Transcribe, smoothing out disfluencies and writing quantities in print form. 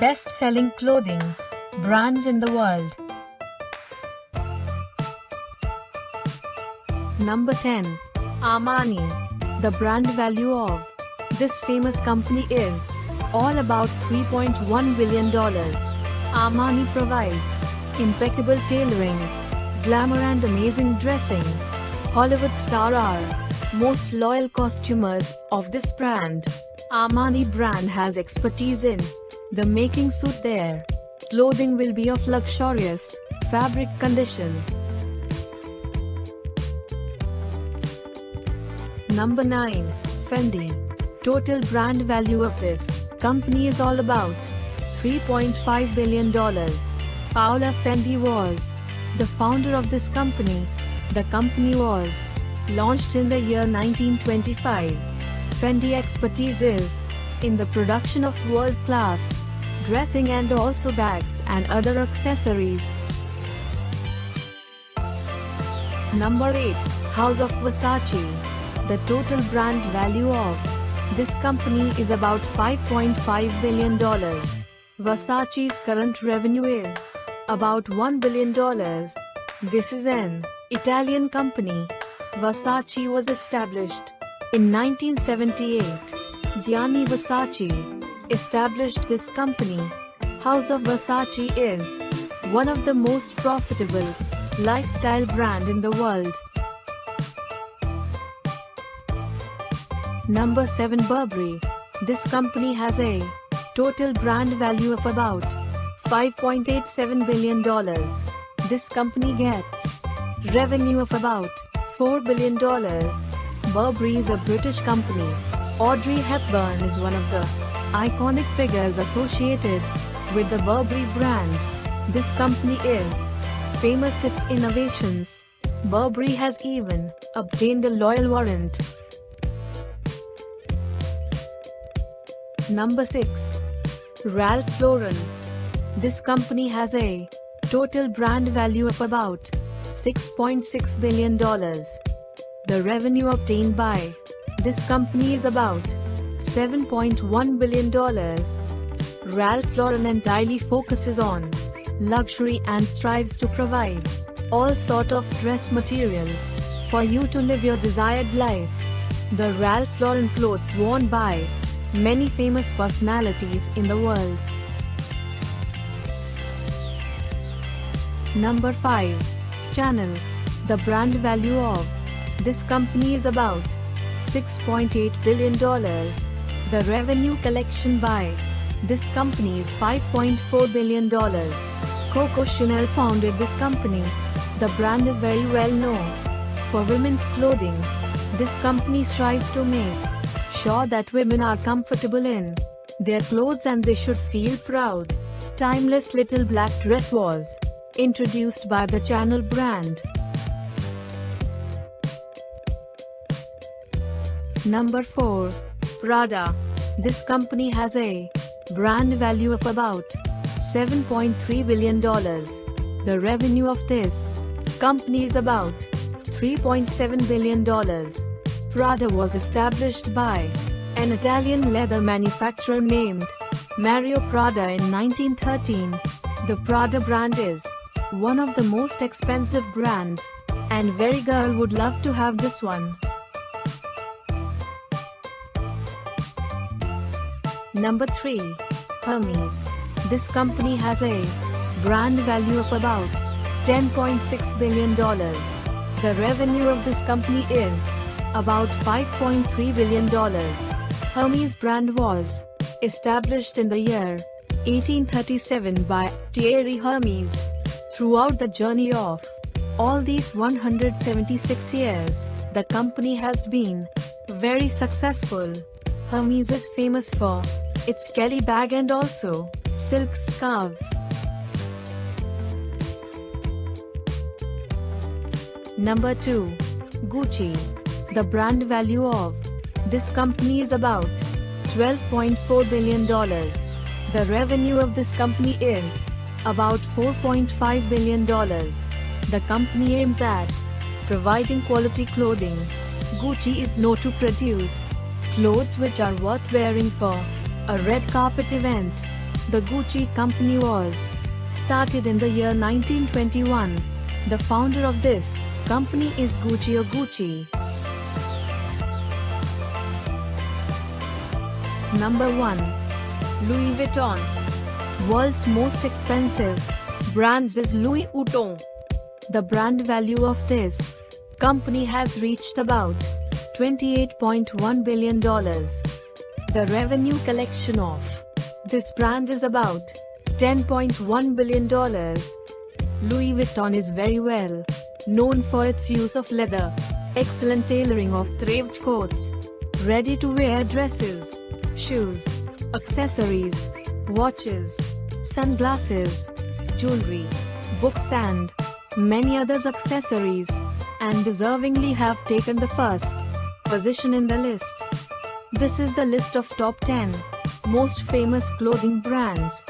Best-selling clothing brands in the world. Number 10. Armani. The brand value of this famous company is all about $3.1 billion. Armani provides impeccable tailoring, glamour and amazing dressing. Hollywood stars are most loyal costumers of this brand. Armani brand has expertise in the making suit. Their clothing will be of luxurious fabric condition. Number 9. Fendi. Total brand value of this company is all about $3.5 billion. Paola Fendi was the founder of this company. The company was launched in the year 1925. Fendi expertise is in the production of world-class dressing and also bags and other accessories. Number 8. House of Versace. The total brand value of this company is about $5.5 billion. Versace's current revenue is about $1 billion. This is an Italian company. Versace was established in 1978. Gianni Versace established this company. House of Versace is one of the most profitable lifestyle brand in the world. Number 7. Burberry. This company has a total brand value of about $5.87 billion. This company gets revenue of about $4 billion. Burberry is a British company. Audrey Hepburn is one of the iconic figures associated with the Burberry brand. This company is famous its innovations. Burberry has even obtained a loyal warrant. Number 6. Ralph Lauren. This company has a total brand value of about $6.6 billion. The revenue obtained by this company is about $7.1 billion. Ralph Lauren entirely focuses on luxury and strives to provide all sort of dress materials for you to live your desired life. The Ralph Lauren clothes worn by many famous personalities in the world. Number 5. Chanel. The brand value of this company is about $6.8 billion. The revenue collection by this company is $5.4 billion. Coco Chanel founded this company. The brand is very well known for women's clothing. This company strives to make sure that women are comfortable in their clothes and they should feel proud. Timeless little black dress was introduced by the Chanel brand. Number 4. Prada. This company has a brand value of about $7.3 billion. The revenue of this company is about $3.7 billion. Prada was established by an Italian leather manufacturer named Mario Prada in 1913. The Prada brand is one of the most expensive brands, and very girl would love to have this one. Number 3. Hermes. This company has a brand value of about $10.6 billion. The revenue of this company is about $5.3 billion. Hermes brand was established in the year 1837 by Thierry Hermes. Throughout the journey of all these 176 years, the company has been very successful. Hermes is famous for its Kelly bag and also silk scarves. Number 2. Gucci. The brand value of this company is about $12.4 billion. The revenue of this company is about $4.5 billion. The company aims at providing quality clothing. Gucci is known to produce clothes which are worth wearing for a red carpet event. The Gucci company was started in the year 1921. The founder of this company is Guccio Gucci. Number 1. Louis Vuitton. World's most expensive brands is Louis Vuitton. The brand value of this company has reached about $28.1 billion. The revenue collection of this brand is about $10.1 billion. Louis Vuitton is very well known for its use of leather, excellent tailoring of thrifted coats, ready-to-wear dresses, shoes, accessories, watches, sunglasses, jewelry, books and many others accessories, and deservingly have taken the first position in the list. This is the list of top 10 most famous clothing brands.